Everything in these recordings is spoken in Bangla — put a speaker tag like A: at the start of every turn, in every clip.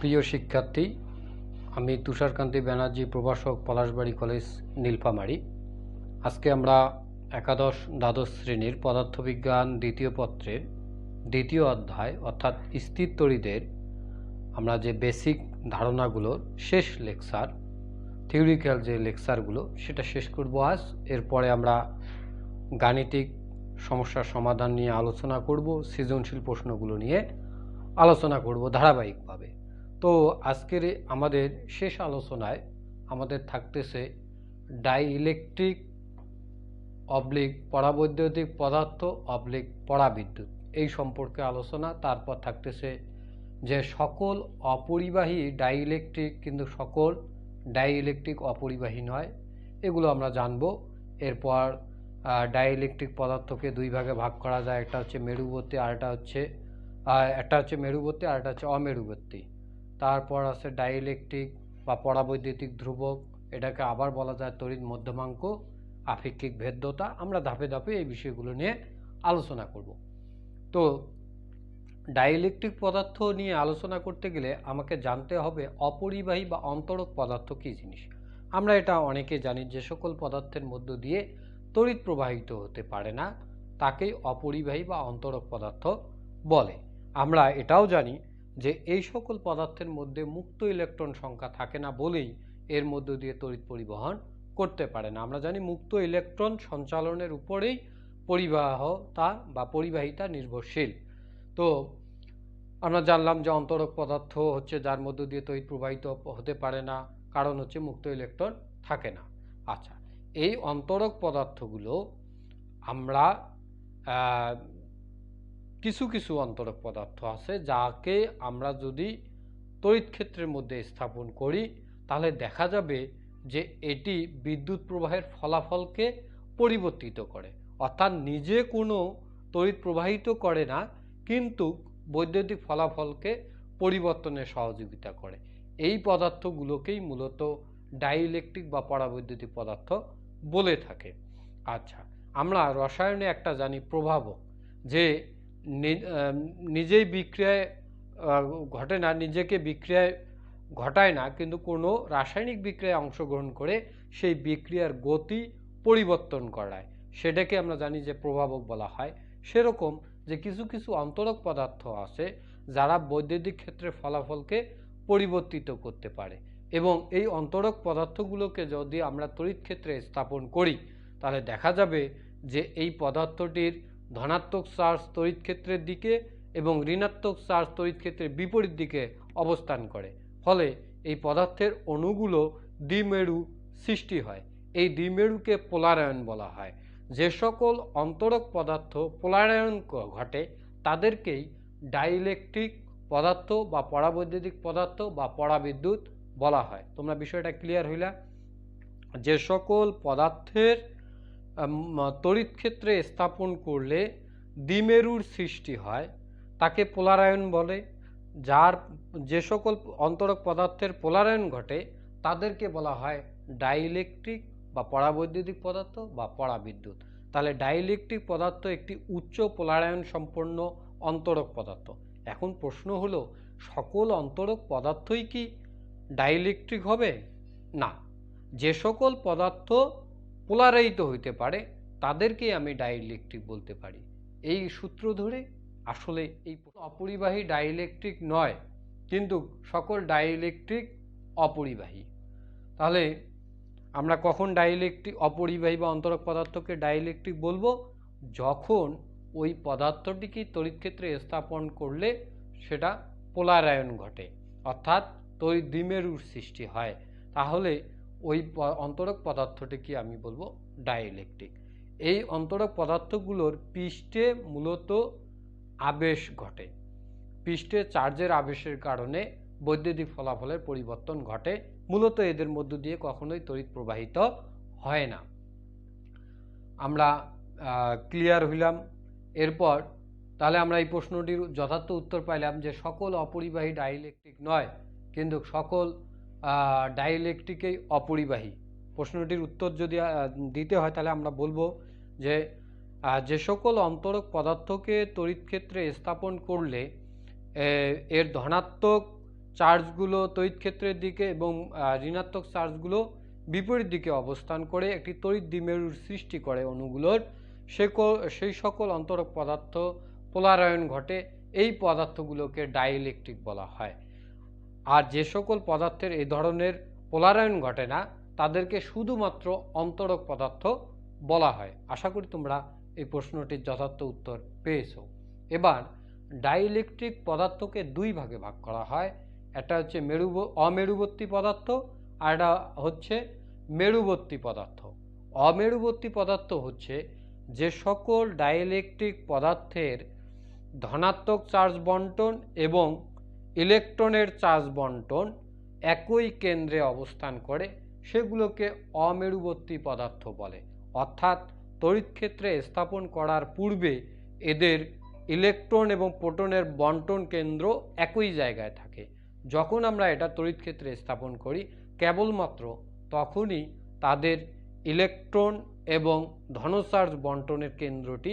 A: প্রিয় শিক্ষার্থী, আমি তুষারকান্তি ব্যানার্জি, প্রভাষক, পলাশবাড়ি কলেজ, নীলফামারী। আজকে আমরা একাদশ দ্বাদশ শ্রেণীর পদার্থবিজ্ঞান দ্বিতীয় পত্রের দ্বিতীয় অধ্যায় অর্থাৎ স্থির তড়িদের আমরা যে বেসিক ধারণাগুলোর শেষ লেকচার, থিওরিক্যাল যে লেকচারগুলো, সেটা শেষ করব আজ। এরপরে আমরা গাণিতিক সমস্যার সমাধান নিয়ে আলোচনা করব, সৃজনশীল প্রশ্নগুলো নিয়ে আলোচনা করব ধারাবাহিকভাবে। তো আজকের আমাদের শেষ আলোচনায় আমাদের থাকতেছে ডাইইলেকট্রিক অবলিক পরাবৈদ্যুতিক পদার্থ অবলিক পরাবিদ্যুৎ, এই সম্পর্কে আলোচনা। তারপর থাকতেছে যে সকল অপরিবাহী ডাইইলেকট্রিক, কিন্তু সকল ডাইইলেকট্রিক অপরিবাহী নয়, এগুলো আমরা জানব। এরপর ডাইইলেকট্রিক পদার্থকে দুই ভাগে ভাগ করা যায়, একটা হচ্ছে মেরুবর্তী আর একটা হচ্ছে মেরুবর্তী আর একটা হচ্ছে অমেরুবর্তী। তারপর আছে ডাইইলেকট্রিক বা পরাবৈদ্যুতিক ধ্রুবক, এটাকে আবার বলা যায় তড়িৎ মধ্যমাঙ্ক, আপেক্ষিক ভেদ্যতা। আমরা ধাপে ধাপে এই বিষয়গুলো নিয়ে আলোচনা করব। তো ডাইইলেকট্রিক পদার্থ নিয়ে আলোচনা করতে গেলে আমাকে জানতে হবে অপরিবাহী বা অন্তরক পদার্থ কী জিনিস। আমরা এটা অনেকে জানি, যে সকল পদার্থের মধ্য দিয়ে তড়িৎ প্রবাহিত হতে পারে না তাকেই অপরিবাহী বা অন্তরক পদার্থ বলে। আমরা এটাও জানি যে এই সকল পদার্থের মধ্যে মুক্ত ইলেকট্রন সংখ্যা থাকে না বলেই এর মধ্য দিয়ে তড়িৎ পরিবহন করতে পারে না। আমরা জানি মুক্ত ইলেকট্রন সঞ্চালনের উপরেই পরিবাহতা বা পরিবাহিতা নির্ভরশীল। তো আমরা জানলাম যে অন্তরক পদার্থ হচ্ছে যার মধ্য দিয়ে তড়িৎ প্রবাহিত হতে পারে না, কারণ হচ্ছে মুক্ত ইলেকট্রন থাকে না। আচ্ছা, এই অন্তরক পদার্থগুলো আমরা কিছু কিছু অন্তরক পদার্থ আছে যাকে আমরা যদি তড়িৎ ক্ষেত্রের মধ্যে স্থাপন করি তাহলে দেখা যাবে যে এটি বিদ্যুৎ প্রবাহের ফলাফলকে পরিবর্তিত করে, অর্থাৎ নিজে কোনো তড়িৎ প্রবাহিত করে না, কিন্তু বৈদ্যুতিক ফলাফলকে পরিবর্তনে সহযোগিতা করে। এই পদার্থগুলোকেই মূলত ডাইইলেকট্রিক বা পরাবৈদ্যুতিক পদার্থ বলে থাকে। আচ্ছা, আমরা রসায়নে একটা জানি প্রভাবক, যে নিজেই বিক্রিয়ায় ঘটে না, নিজেকে বিক্রিয়ায় ঘটায় না, কিন্তু কোনো রাসায়নিক বিক্রিয়ায় অংশগ্রহণ করে সেই বিক্রিয়ার গতি পরিবর্তন করায়, সেটাকে আমরা জানি যে প্রভাবক বলা হয়। সেরকম যে কিছু কিছু অন্তরক পদার্থ আছে যারা বৈদ্যুতিক ক্ষেত্রে ফলাফলকে পরিবর্তিত করতে পারে, এবং এই অন্তরক পদার্থগুলোকে যদি আমরা তড়িৎ ক্ষেত্রে স্থাপন করি তাহলে দেখা যাবে যে এই পদার্থটির ধনাত্মক চার্জ তড়িৎ ক্ষেত্রের দিকে এবং ঋণাত্মক চার্জ তড়িৎ ক্ষেত্রের বিপরীত দিকে অবস্থান করে, ফলে এই পদার্থের অণুগুলো দ্বিমেরু সৃষ্টি হয়। এই দ্বিমেরুকে পোলারায়ন বলা হয়। যে সকল অন্তরক পদার্থ পোলারায়ন ঘটে তাদেরকেই ডাইইলেকট্রিক পদার্থ বা পরাবৈদ্যুতিক পদার্থ বা পরাবিদ্যুৎ বলা হয়। তোমরা বিষয়টা ক্লিয়ার হইলা? যে সকল পদার্থের তড়িৎ ক্ষেত্রে স্থাপন করলে দ্বিমেরুর সৃষ্টি হয় তাকে পোলারায়ন বলে। যে সকল অন্তরক পদার্থের পোলারায়ন ঘটে তাদেরকে বলা হয় ডাইইলেকট্রিক বা পরাবৈদ্যুতিক পদার্থ বা পরাবিদ্যুৎ। তাহলে ডাইইলেকট্রিক পদার্থ একটি উচ্চ পোলারায়ন সম্পন্ন অন্তরক পদার্থ। এখন প্রশ্ন হলো, সকল অন্তরক পদার্থই কি ডাইইলেকট্রিক হবে? না, যে সকল পদার্থ পোলারায়িত হইতে পারে তাদেরকে আমি ডাইইলেকট্রিক বলতে পারি। এই সূত্র ধরে আসলে এই অপরিবাহী ডাইইলেকট্রিক নয়, কিন্তু সকল ডাইইলেকট্রিক অপরিবাহী। তাহলে আমরা কখন ডাইইলেকট্রিক অপরিবাহী বা অন্তরক পদার্থকে ডাইইলেকট্রিক বলবো? যখন ওই পদার্থটিকে তড়িৎ ক্ষেত্রে স্থাপন করলে সেটা পোলারায়ন ঘটে, অর্থাৎ তড়িৎ দ্বিমেরুর সৃষ্টি হয়, তাহলে ওই অন্তরক পদার্থটিকে আমি বলবো ডাইইলেকট্রিক। এই অন্তরক পদার্থগুলোর পৃষ্ঠে মূলত আবেশ ঘটে, পৃষ্ঠে চার্জের আবেশের কারণে বৈদ্যুতিক ফলাফলের পরিবর্তন ঘটে, মূলত এদের মধ্য দিয়ে কখনোই তড়িৎ প্রবাহিত হয় না। আমরা ক্লিয়ার হইলাম? এরপর তাহলে আমরা এই প্রশ্নটির যথার্থ উত্তর পাইলাম যে সকল অপরিবাহী ডাইইলেকট্রিক নয়, কিন্তু সকল ডাইইলেকট্রিকই অপরিবাহী। প্রশ্নটির উত্তর যদি দিতে হয় তাহলে আমরা বলবো যে সকল অন্তরক পদার্থকে তড়িৎ ক্ষেত্রে স্থাপন করলে এর ধনাত্মক চার্জগুলো তড়িৎ ক্ষেত্রের দিকে এবং ঋণাত্মক চার্জগুলো বিপরীত দিকে অবস্থান করে একটি তড়িৎ দ্বিমেরুর সৃষ্টি করে অণুগুলোর, সেই সকল অন্তরক পদার্থ পোলারায়ন ঘটে। এই পদার্থগুলোকে ডাইইলেকট্রিক বলা হয়। আর যে সকল পদার্থের এই ধরনের পোলারায়ন ঘটে না তাদেরকে শুধুমাত্র অন্তরক পদার্থ বলা হয়। আশা করি তোমরা এই প্রশ্নটির যথার্থ উত্তর পেয়েছো। এবার ডাইইলেকট্রিক পদার্থকে দুই ভাগে ভাগ করা হয়। একটা হচ্ছে অমেরুবর্তী পদার্থ, আর একটা হচ্ছে মেরুবর্তী পদার্থ। অমেরুবর্তী পদার্থ হচ্ছে যে সকল ডাইইলেকট্রিক পদার্থের ধনাত্মক চার্জ বন্টন এবং ইলেকট্রনের চার্জ বন্টন একই কেন্দ্রে অবস্থান করে, সেগুলোকে অমেরুবর্তী পদার্থ বলে। অর্থাৎ তড়িৎ ক্ষেত্রে স্থাপন করার পূর্বে এদের ইলেকট্রন এবং প্রোটনের বন্টন কেন্দ্র একই জায়গায় থাকে। যখন আমরা এটা তড়িৎ ক্ষেত্রে স্থাপন করি কেবলমাত্র তখনই তাদের ইলেকট্রন এবং ধনচার্জ বন্টনের কেন্দ্রটি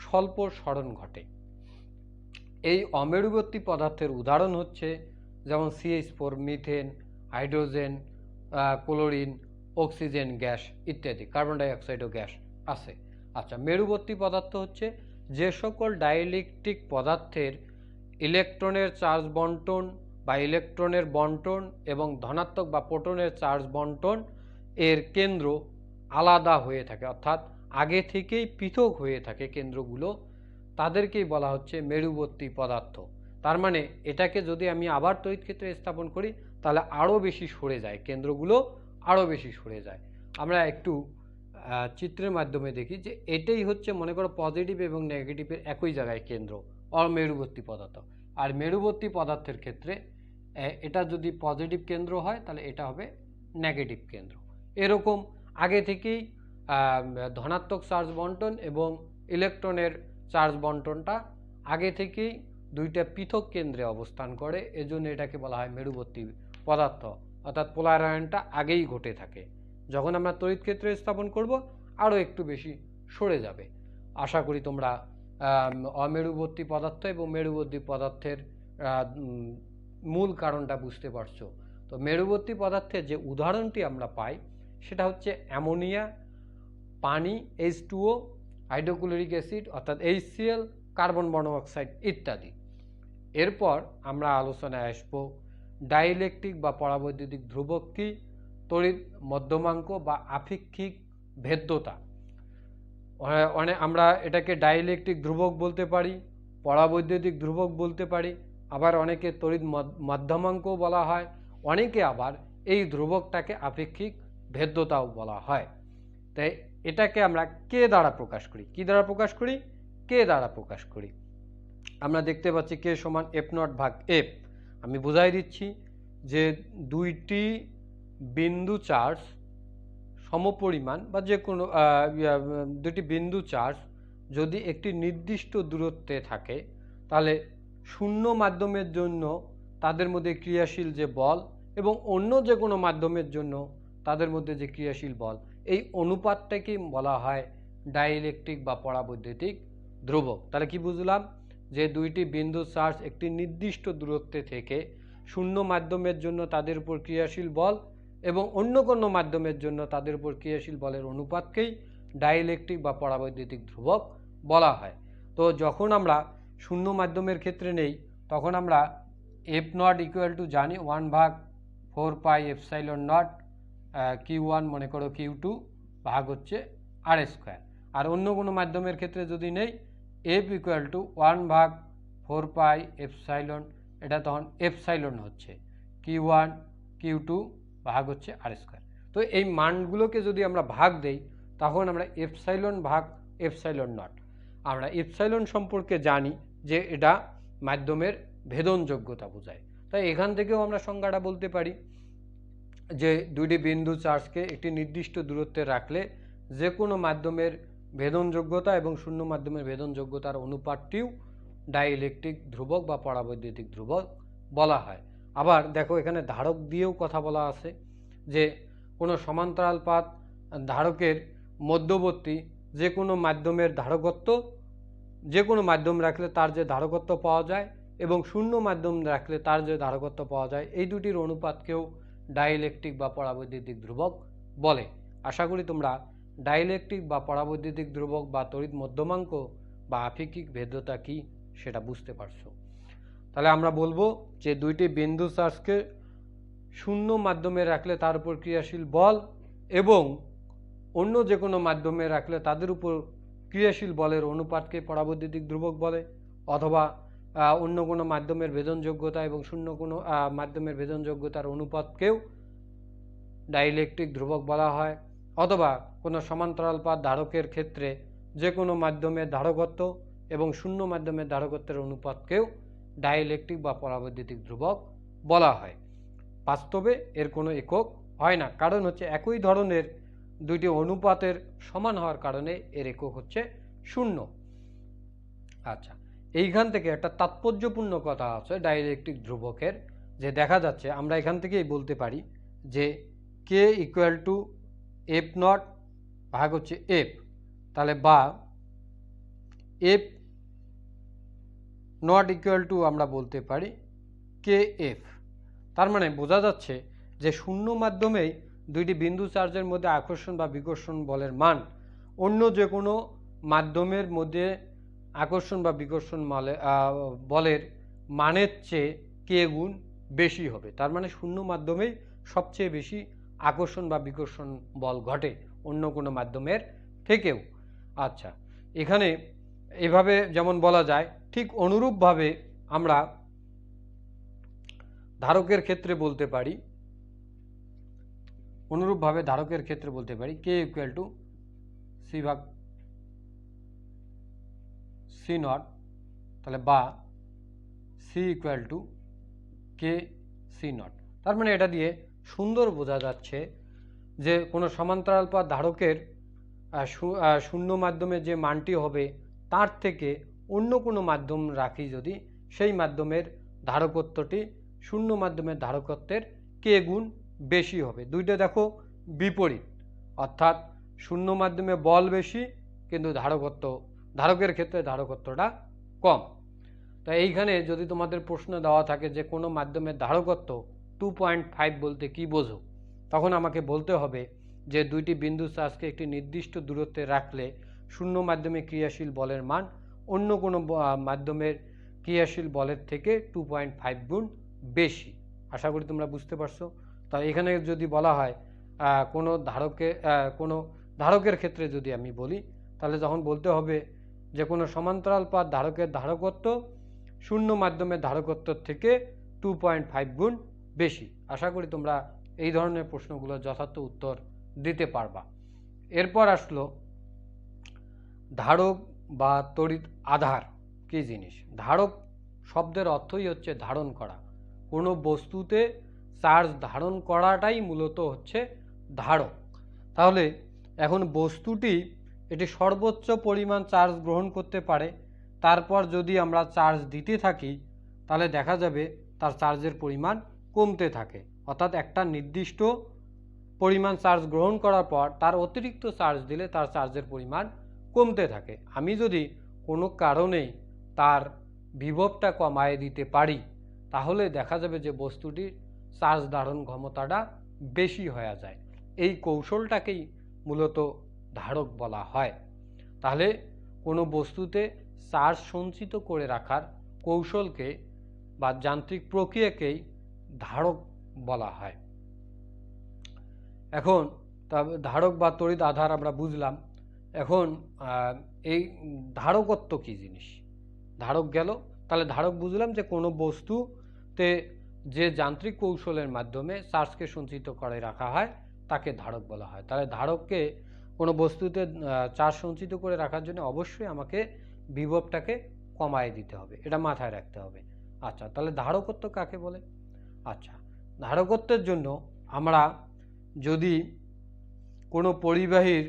A: স্বল্প সরণ ঘটে। এই অমেরুবর্তী পদার্থের উদাহরণ হচ্ছে যেমন CH4, methane, hydrogen, chlorine, oxygen gas ইত্যাদি, কার্বন ডাইঅক্সাইডও গ্যাস আছে। আচ্ছা, মেরুবর্তী পদার্থ হচ্ছে যে সকল ডাইইলেকট্রিক পদার্থের ইলেকট্রনের চার্জ বন্টন বা ইলেকট্রনের বন্টন এবং ধনাত্মক বা প্রোটনের চার্জ বন্টন এর কেন্দ্র আলাদা হয়ে থাকে, অর্থাৎ আগে থেকেই পৃথক হয়ে থাকে কেন্দ্রগুলো, তাদেরকেই বলা হচ্ছে মেরুবর্তী পদার্থ। তার মানে এটাকে যদি আমি আবার তড়িৎ ক্ষেত্রে স্থাপন করি তাহলে আরও বেশি সরে যায়, কেন্দ্রগুলো আরও বেশি সরে যায়। আমরা একটু চিত্রের মাধ্যমে দেখি যে এটাই হচ্ছে, মনে করো পজিটিভ এবং নেগেটিভের একই জায়গায় কেন্দ্র, অমেরুবর্তী পদার্থ। আর মেরুবর্তী পদার্থের ক্ষেত্রে এটা যদি পজিটিভ কেন্দ্র হয় তাহলে এটা হবে নেগেটিভ কেন্দ্র। এরকম আগে থেকেই ধনাত্মক চার্জ বন্টন এবং ইলেকট্রনের চার্জ বন্টনটা আগে থেকেই দুইটা পৃথক কেন্দ্রে অবস্থান করে, এজন্য এটাকে বলা হয় মেরুবর্তী পদার্থ। অর্থাৎ পোলারায়নটা আগেই ঘটে থাকে, যখন আমরা তড়িৎ ক্ষেত্রে স্থাপন করব আরও একটু বেশি সরে যাবে। আশা করি তোমরা অমেরুবর্তী পদার্থ এবং মেরুবর্তী পদার্থের মূল কারণটা বুঝতে পারছো। তো মেরুবর্তী পদার্থের যে উদাহরণটি আমরা পাই সেটা হচ্ছে অ্যামোনিয়া, পানি H2O, হাইড্রোক্লোরিক অ্যাসিড অর্থাৎ HCl, কার্বন মনোঅক্সাইড ইত্যাদি। এরপর আমরা আলোচনায় আসবো ডাইইলেকট্রিক বা পরাবৈদ্যুতিক ধ্রুবক কি, তড়িৎ মধ্যমাঙ্ক বা আপেক্ষিক ভেদ্যতা। আমরা এটাকে ডাইইলেকট্রিক ধ্রুবক বলতে পারি, পরাবৈদ্যুতিক ধ্রুবক বলতে পারি, আবার অনেকে তড়িৎ মধ্যমাঙ্কও বলা হয়, অনেকে আবার এই ধ্রুবকটাকে আপেক্ষিক ভেদ্যতাও বলা হয়। তাই এটাকে আমরা কে দ্বারা প্রকাশ করি, কি দ্বারা প্রকাশ করি, কে দ্বারা প্রকাশ করি। আমরা দেখতে পাচ্ছি কে সমান F0/F। আমি বুঝাই দিচ্ছি যে দুইটি বিন্দু চার্জ সমপরিমাণ বা যে কোনো দুটি বিন্দু চার্জ যদি একটি নির্দিষ্ট দূরত্বে থাকে তাহলে শূন্য মাধ্যমের জন্য তাদের মধ্যে ক্রিয়াশীল যে বল এবং অন্য যে কোনো মাধ্যমের জন্য তাদের মধ্যে যে ক্রিয়াশীল বল, এই অনুপাতটাকেই বলা হয় ডাইইলেকট্রিক বা পরাবৈদ্যুতিক ধ্রুবক। তাহলে কি বুঝলাম, যে দুইটি বিন্দু চার্জ একটি নির্দিষ্ট দূরত্বে থেকে শূন্য মাধ্যমের জন্য তাদের উপর ক্রিয়াশীল বল এবং অন্য কোনো মাধ্যমের জন্য তাদের উপর ক্রিয়াশীল বলের অনুপাতকেই ডাইইলেকট্রিক বা পরাবৈদ্যুতিক ধ্রুবক বলা হয়। তো যখন আমরা শূন্য মাধ্যমের ক্ষেত্রে নেই তখন আমরা F0 জানি 1/4πε0 Q1 মনে করো Q2 ভাগ হচ্ছে R²। আর অন্য কোনো মাধ্যমের ক্ষেত্রে যদি নেই F 1/4πε, এটা তখন এপসাইলন হচ্ছে Q1 Q2 ভাগ হচ্ছে R²। তো এই মানগুলোকে যদি আমরা ভাগ দেই তখন আমরা ε/ε0, আমরা এপসাইলন সম্পর্কে জানি যে এটা মাধ্যমের ভেদনযোগ্যতা বোঝায়। তাই এখান থেকেও আমরা সংজ্ঞাটা বলতে পারি যে দুইটি বিন্দু চার্জকে একটি নির্দিষ্ট দূরত্বে রাখলে যে কোনো মাধ্যমের ভেদনযোগ্যতা এবং শূন্য মাধ্যমের ভেদনযোগ্যতার অনুপাতটিও ডাইইলেকট্রিক ধ্রুবক বা পরাবৈদ্যুতিক ধ্রুবক বলা হয়। আবার দেখো এখানে ধারক দিয়েও কথা বলা আছে যে কোনো সমান্তরাল পাত ধারকের মধ্যবর্তী যে কোনো মাধ্যমের ধারকত্ব, যে কোনো মাধ্যম রাখলে তার যে ধারকত্ব পাওয়া যায় এবং শূন্য মাধ্যম রাখলে তার যে ধারকত্ব পাওয়া যায়, এই দুটির অনুপাতকেও ডাইইলেকট্রিক বা পরাবৈদ্যুতিক ধ্রুবক বলে। আশা করি তোমরা ডাইইলেকট্রিক বা পরাবৈদ্যুতিক ধ্রুবক বা তড়িৎ মধ্যমাঙ্ক বা আপেক্ষিক ভেদ্যতা কি সেটা বুঝতে পারছো। তাহলে আমরা বলবো যে দুইটি বিন্দু চার্জকে শূন্য মাধ্যমে রাখলে তার উপর ক্রিয়াশীল বল এবং অন্য যে কোনো মাধ্যমে রাখলে তাদের উপর ক্রিয়াশীল বলের অনুপাতকে পরাবৈদ্যুতিক ধ্রুবক বলে, অথবা অন্য কোনো মাধ্যমের ভেদনযোগ্যতা এবং শূন্য কোনো মাধ্যমের ভেদনযোগ্যতার অনুপাতকেও ডাইইলেকট্রিক ধ্রুবক বলা হয়, অথবা কোনো সমান্তরাল পাত ধারকের ক্ষেত্রে যে কোনো মাধ্যমের ধারকত্ব এবং শূন্য মাধ্যমের ধারকত্বের অনুপাতকেও ডাইইলেকট্রিক বা পরাবৈদ্যুতিক ধ্রুবক বলা হয়। বাস্তবে এর কোনো একক হয় না, কারণ হচ্ছে একই ধরনের দুইটি অনুপাতের সমান হওয়ার কারণে এর একক হচ্ছে শূন্য। আচ্ছা, এইখান থেকে একটা তাৎপর্যপূর্ণ কথা আছে ডাইইলেকট্রিক ধ্রুবকের, যে দেখা যাচ্ছে আমরা এখান থেকেই বলতে পারি যে কে ইকুয়াল টু এফ নট ভাগ হচ্ছে এফ, তাহলে বা এফ নট ইকুয়াল টু আমরা বলতে পারি কে এফ। তার মানে বোঝা যাচ্ছে যে শূন্য মাধ্যমেই দুইটি বিন্দু চার্জের মধ্যে আকর্ষণ বা বিকর্ষণ বলের মান অন্য যে কোনো মাধ্যমের মধ্যে আকর্ষণ বা বিকর্ষণ বলের মানের চেয়ে কে গুণ বেশি হবে। তার মানে শূন্য মাধ্যমেই সবচেয়ে বেশি আকর্ষণ বা বিকর্ষণ বল ঘটে অন্য কোনো মাধ্যমের থেকেও। আচ্ছা, এখানে এভাবে যেমন বলা যায়, ঠিক অনুরূপভাবে আমরা ধারকের ক্ষেত্রে বলতে পারি, কে ইকুয়াল টু সি ভাগ সি নট, তাহলে বা C equal to K C naught. তার মানে এটা দিয়ে সুন্দর বোঝা যাচ্ছে যে কোনো সমান্তরাল পাত ধারকের শূন্য মাধ্যমে যে মানটি হবে তার থেকে অন্য কোনো মাধ্যম রাখি যদি, সেই মাধ্যমের ধারকত্বটি শূন্য মাধ্যমের ধারকত্বের কে গুণ বেশি হবে। দুইটা দেখো বিপরীত, অর্থাৎ শূন্য মাধ্যমে বল বেশি কিন্তু ধারকের ক্ষেত্রে ধারকত্বটা কম। তাই এইখানে যদি তোমাদের প্রশ্ন দেওয়া থাকে যে কোনো মাধ্যমের ধারকত্ব 2.5 বলতে কি বোঝো, তখন আমাকে বলতে হবে যে দুইটি বিন্দু চার্জকে একটি নির্দিষ্ট দূরত্বে রাখলে শূন্য মাধ্যমে ক্রিয়াশীল বলের মান অন্য কোনো মাধ্যমের ক্রিয়াশীল বলের থেকে 2.5 গুণ বেশি। আশা করি তোমরা বুঝতে পারছো। তাই এখানে যদি বলা হয় কোনো ধারকের ক্ষেত্রে যদি আমি বলি, তাহলে যখন বলতে হবে যে কোনো সমান্তরাল পাত ধারকের ধারকত্ব শূন্য মাধ্যমের ধারকত্ব থেকে 2.5 গুণ বেশি। আশা করি তোমরা এই ধরনের প্রশ্নগুলো যথার্থ উত্তর দিতে পারবা। এরপর আসলো ধারক বা তড়িৎ আধার কি জিনিস। ধারক শব্দের অর্থই হচ্ছে ধারণ করা, কোনো বস্তুতে চার্জ ধারণ করাটাই মূলত হচ্ছে ধারক। তাহলে এখন বস্তুটি এটি সর্বোচ্চ পরিমাণ চার্জ গ্রহণ করতে পারে, তারপর যদি আমরা চার্জ দিতে থাকি তাহলে দেখা যাবে তার চার্জের পরিমাণ কমতে থাকে, অর্থাৎ একটা নির্দিষ্ট পরিমাণ চার্জ গ্রহণ করার পর তার অতিরিক্ত চার্জ দিলে তার চার্জের পরিমাণ কমতে থাকে। আমি যদি কোনো কারণে তার বিভবটা কমায় দিতে পারি তাহলে দেখা যাবে যে বস্তুটির চার্জ ধারণ ক্ষমতাটা বেশি হয়ে যায়। এই কৌশলটাকেই মূলত ধারক বলা হয়। তাহলে কোনো বস্তুতে চার্জ সঞ্চিত করে রাখার কৌশলকে বা যান্ত্রিক প্রক্রিয়াকেই ধারক বলা হয়। এখন ধারক বা তড়িৎ আধার আমরা বুঝলাম। এখন এই ধারকত্ব কি জিনিস, ধারক গেল। তাহলে ধারক বুঝলাম যে কোনো বস্তুতে যে যান্ত্রিক কৌশলের মাধ্যমে চার্জকে সঞ্চিত করে রাখা হয় তাকে ধারক বলা হয়। তাহলে ধারককে কোনো বস্তুতে চার্জ সঞ্চিত করে রাখার জন্য অবশ্যই আমাকে বিভবটাকে কমায় দিতে হবে, এটা মাথায় রাখতে হবে। আচ্ছা, তাহলে ধারকত্ব কাকে বলে? আচ্ছা, ধারকত্বের জন্য আমরা যদি কোনো পরিবাহীর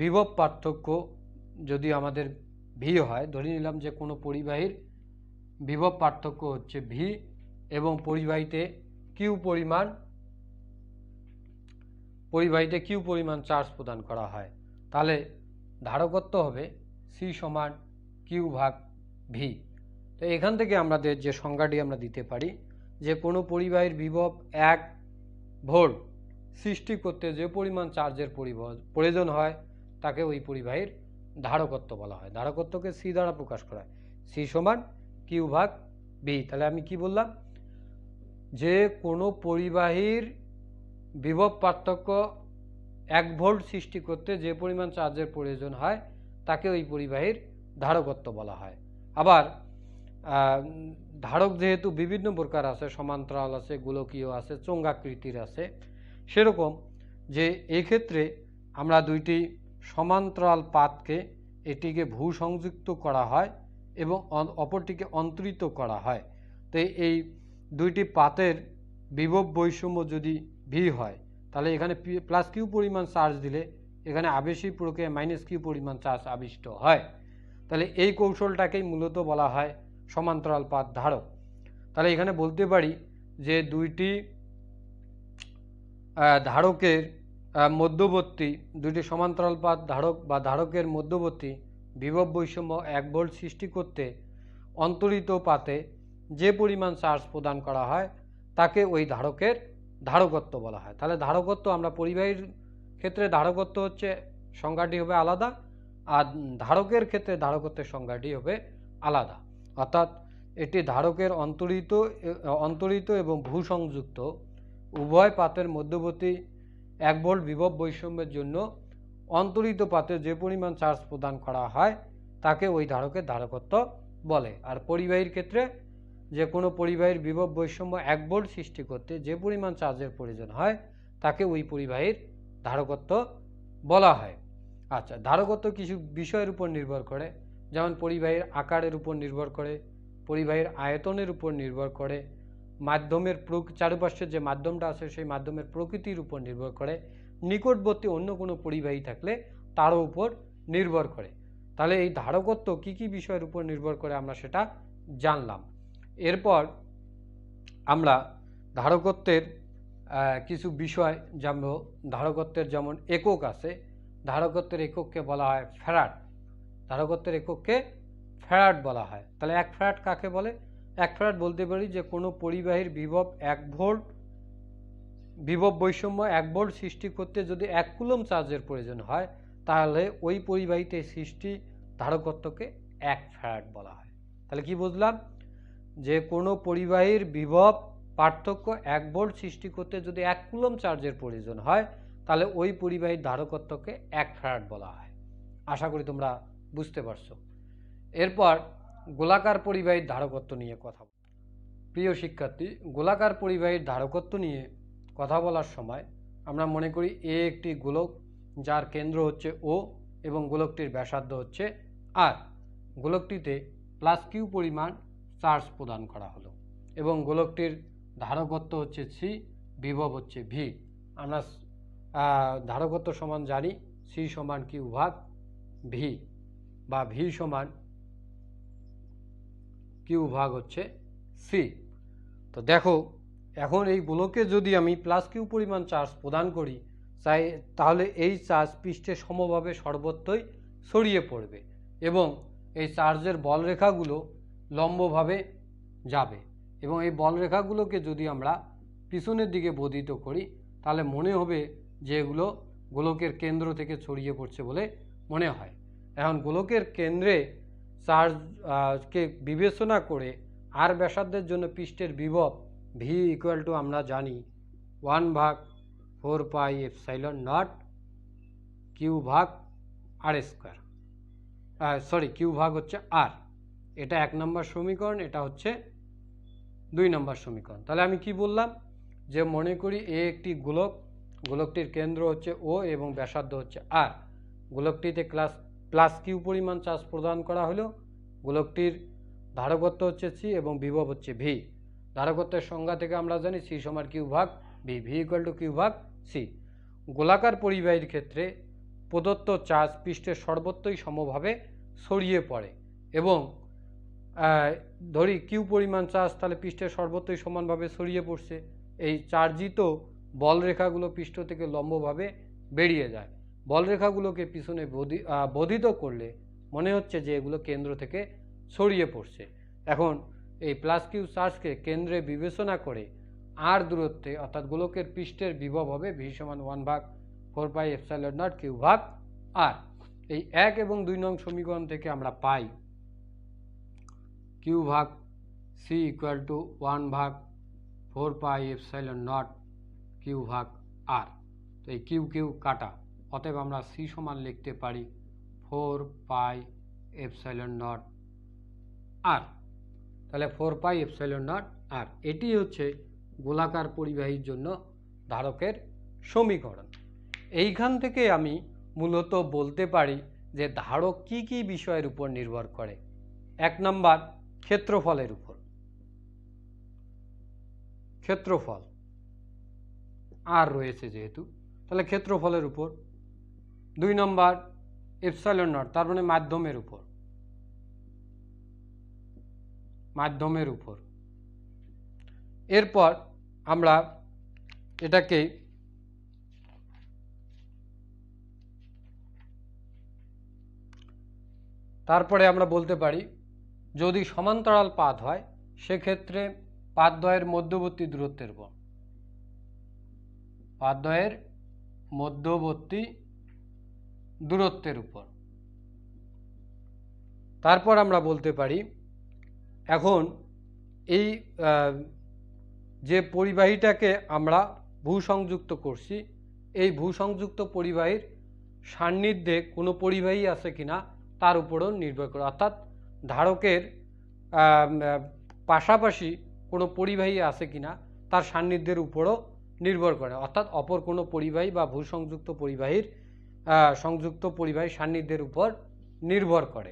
A: বিভব পার্থক্য যদি আমাদের ভি হয়, ধরে নিলাম যে কোনো পরিবাহীর বিভব পার্থক্য হচ্ছে ভি এবং পরিবাহীতে কিউ পরিমাণ চার্জ প্রদান করা হয়, তাহলে ধারকত্ব হবে সি সমান কিউ ভাগ ভি। তো এখান থেকে আমাদের যে সংজ্ঞাটি আমরা দিতে পারি যে কোনো পরিবাহীর বিভব 1 ভোল্ট সৃষ্টি করতে যে পরিমাণ চার্জের প্রয়োজন হয় তাকে ওই পরিবাহীর ধারকত্ব বলা হয়। ধারকত্বকে সি দ্বারা প্রকাশ করা হয়, সি সমান কিউ ভাগ বি। তাহলে আমি কি বললাম, যে কোনো পরিবাহীর বিভব পার্থক্য 1 ভোল্ট সৃষ্টি করতে যে পরিমাণ চার্জের প্রয়োজন হয় তাকে ওই পরিবাহীর ধারকত্ব বলা হয়। আবার ধারক যেহেতু বিভিন্ন প্রকার আছে, সমান্তরাল আছে, গোলকীয় আছে, চোঙাকৃতির আছে, সেরকম যে এই ক্ষেত্রে আমরা দুইটি সমান্তরাল পাতকে এটিকে ভূ সংযুক্ত করা হয় এবং অপরটিকে অন্তরিত করা হয়। তো এই দুইটি পাতের বিভব বৈষম্য যদি ভি হয় তাহলে এখানে প্লাস কিউ পরিমাণ চার্জ দিলে এখানে আবেশিক প্রক্রিয়ায় মাইনাস কিউ পরিমাণ চার্জ আবিষ্ট হয়। তাহলে এই কৌশলটাকেই মূলত বলা হয় সমান্তরাল পাত ধারক। তাহলে এখানে বলতে পারি যে দুইটি ধারকের মধ্যবর্তী, দুইটি সমান্তরাল পাত ধারক বা ধারকের মধ্যবর্তী বিভব বৈষম্য 1 ভোল্ট সৃষ্টি করতে অন্তরিত পাতে যে পরিমাণ চার্জ প্রদান করা হয় তাকে ওই ধারকের ধারকত্ব বলা হয়। তাহলে ধারকত্ব আমরা পরিবাহীর ক্ষেত্রে ধারকত্ব হচ্ছে সংজ্ঞাটি হবে আলাদা, আর ধারকের ক্ষেত্রে ধারকত্বের সংজ্ঞাটি হবে আলাদা। অর্থাৎ এটি ধারকের অন্তরিত এবং ভূসংযুক্ত উভয় পাতের মধ্যবর্তী 1 ভোল্ট বিভব বৈষম্যের জন্য অন্তরিত পাতে যে পরিমাণ চার্জ প্রদান করা হয় তাকে ওই ধারকের ধারকত্ব বলে। আর পরিবাহীর ক্ষেত্রে যে কোনো পরিবাহীর বিভব বৈষম্য 1 ভোল্ট সৃষ্টি করতে যে পরিমাণ চার্জের প্রয়োজন হয় তাকে ওই পরিবাহীর ধারকত্ব বলা হয়। আচ্ছা, ধারকত্ব কিছু বিষয়ের উপর নির্ভর করে, যেমন পরিবাহীর আকারের উপর নির্ভর করে, পরিবাহীর আয়তনের উপর নির্ভর করে, মাধ্যমের চারপাশের যে মাধ্যমটা আছে সেই মাধ্যমের প্রকৃতির উপর নির্ভর করে, নিকটবর্তী অন্য কোনো পরিবাহী থাকলে তারও উপর নির্ভর করে। তাহলে এই ধারকত্ব কি কি বিষয়ের উপর নির্ভর করে আমরা সেটা জানলাম। এরপর আমরা ধারকত্বের কিছু বিষয় জানব। ধারকত্বের যেমন একক আছে, ধারকত্বের একককে বলা হয় ফ্যারাড। ধারকত্বের একককে ফ্যারাড বলা হয়। তাহলে 1 ফ্যারাড কাকে বলে? 1 ফ্যারাড বলতে পারি যে কোনো পরিবাহীর বিভব 1 ভোল্ট বিভব বৈষম্য 1 ভোল্ট সৃষ্টি করতে যদি 1 কুলম চার্জের প্রয়োজন হয় তাহলে ওই পরিবাহীতে সৃষ্টি ধারকত্বকে 1 ফ্যারাড বলা হয়। তাহলে কি বুঝলাম, যে কোনো পরিবাহীর বিভব পার্থক্য 1 ভোল্ট সৃষ্টি করতে যদি 1 কুলম চার্জের প্রয়োজন হয় তাহলে ওই পরিবাহীর ধারকত্বকে 1 ফ্যারাড বলা হয়। আশা করি তোমরা বুঝতে পারছো। এরপর গোলাকার পরিবাহীর ধারকত্ব নিয়ে কথা বলব। প্রিয় শিক্ষার্থী, গোলাকার পরিবাহীর ধারকত্ব নিয়ে কথা বলার সময় আমরা মনে করি এ একটি গোলক যার কেন্দ্র হচ্ছে ও এবং গোলকটির ব্যাসার্ধ হচ্ছে আর। গোলকটিতে প্লাস কিউ পরিমাণ চার্জ প্রদান করা হলো এবং গোলকটির ধারকত্ব হচ্ছে সি, বিভব হচ্ছে ভি। আমরা ধারকত্ব সমান জানি সি সমান কিউ ভাগ ভি বা ভি সমান কিউ ভাগ হচ্ছে সি। তো দেখো, এখন এই গোলকে যদি আমি প্লাস কিউ পরিমাণ চার্জ প্রদান করি তাহলে এই চার্জ পৃষ্ঠে সমভাবে সর্বত্রই ছড়িয়ে পড়বে এবং এই চার্জের বলরেখাগুলো লম্বভাবে যাবে এবং এই বলরেখাগুলোকে যদি আমরা পিছনের দিকে বর্ধিত করি তাহলে মনে হবে যে এগুলো গোলকের কেন্দ্র থেকে ছড়িয়ে পড়ছে বলে মনে হয়। এখন গোলকের কেন্দ্রে চার্জকে বিবেচনা করে আর ব্যাসার্ধের জন্য পৃষ্ঠের বিভব ভি ইকুয়াল টু আমরা জানি 1/4 পাই এপসাইলন নট কিউ ভাগ আর স্কোয়ার, কিউ ভাগ হচ্ছে আর। এটা 1 নম্বর সমীকরণ, এটা হচ্ছে 2 নম্বর সমীকরণ। তাহলে আমি কি বললাম, যে মনে করি এ একটি গোলক, গোলকটির কেন্দ্র হচ্ছে ও এবং ব্যাসার্ধ হচ্ছে আর। গোলকটিতে প্লাস কিউ পরিমাণ চার্জ প্রদান করা হলো, গোলকটির ধারকত্ব হচ্ছে সি এবং বিভব হচ্ছে ভি। ধারকত্বের সংজ্ঞা থেকে আমরা জানি সি সমান কিউ ভাগ V, V equal to Q ভাগ সি। গোলাকার পরিবাহীর ক্ষেত্রে প্রদত্ত চার্জ পৃষ্ঠের সর্বত্রই সমভাবে ছড়িয়ে পড়ে এবং ধরি কিউ পরিমাণ চার্জ তাহলে পৃষ্ঠের সর্বত্রই সমানভাবে ছড়িয়ে পড়ছে। এই চার্জিত বলরেখাগুলো পৃষ্ঠ থেকে লম্বভাবে বেরিয়ে যায়। বলরেখাগুলোকে পিছনে বর্ধিত করলে মনে হচ্ছে যে এগুলো কেন্দ্র থেকে ছড়িয়ে পড়ছে। এখন এই প্লাস কিউ চার্জকে কেন্দ্রে বিবেচনা করে আর দূরত্বে অর্থাৎ গোলকের পৃষ্ঠের বিভব হবে ভি সমান 1/4πε0 কিউ ভাগ আর। এই 1 এবং 2 নং সমীকরণ থেকে আমরা পাই কিউ ভাগ সি ইকুয়াল টু 1/4πε0 কিউ ভাগ আর। তো এই কিউ কিউ কাটা, অতএব আমরা সি সমান লিখতে পারি 4πε0 আর। তাহলে 4πε0 আর এটি হচ্ছে গোলাকার পরিবাহীর জন্য ধারকের সমীকরণ। এইখান থেকে আমি মূলত বলতে পারি যে ধারক কি কি বিষয়ের উপর নির্ভর করে। 1 নম্বর ক্ষেত্রফলের উপর, ক্ষেত্রফল আর রয়েছে যেহেতু, তাহলে ক্ষেত্রফলের উপর। 2 নম্বর ε0 তার মানে মাধ্যমের উপর, মাধ্যমের উপর। এরপর আমরা এটাকে তারপরে আমরা বলতে পারি যদি সমান্তরাল পাত হয় সেক্ষেত্রে পাতদ্বয়ের মধ্যবর্তী দূরত্বের উপর, পাতদ্বয়ের মধ্যবর্তী দূরত্বের উপর। তারপর আমরা বলতে পারি এখন এই যে পরিবাহীটাকে আমরা ভূসংযুক্ত করছি, এই ভূসংযুক্ত পরিবাহীর সান্নিধ্যে কোনো পরিবাহী আছে কিনা তার উপরও নির্ভর করে, অর্থাৎ ধারকের পাশাপাশি কোনো পরিবাহী আছে কিনা তার সান্নিধ্যের উপরও নির্ভর করে, অর্থাৎ অপর কোনো পরিবাহী বা ভূসংযুক্ত পরিবাহী সান্নিধ্যের উপর নির্ভর করে।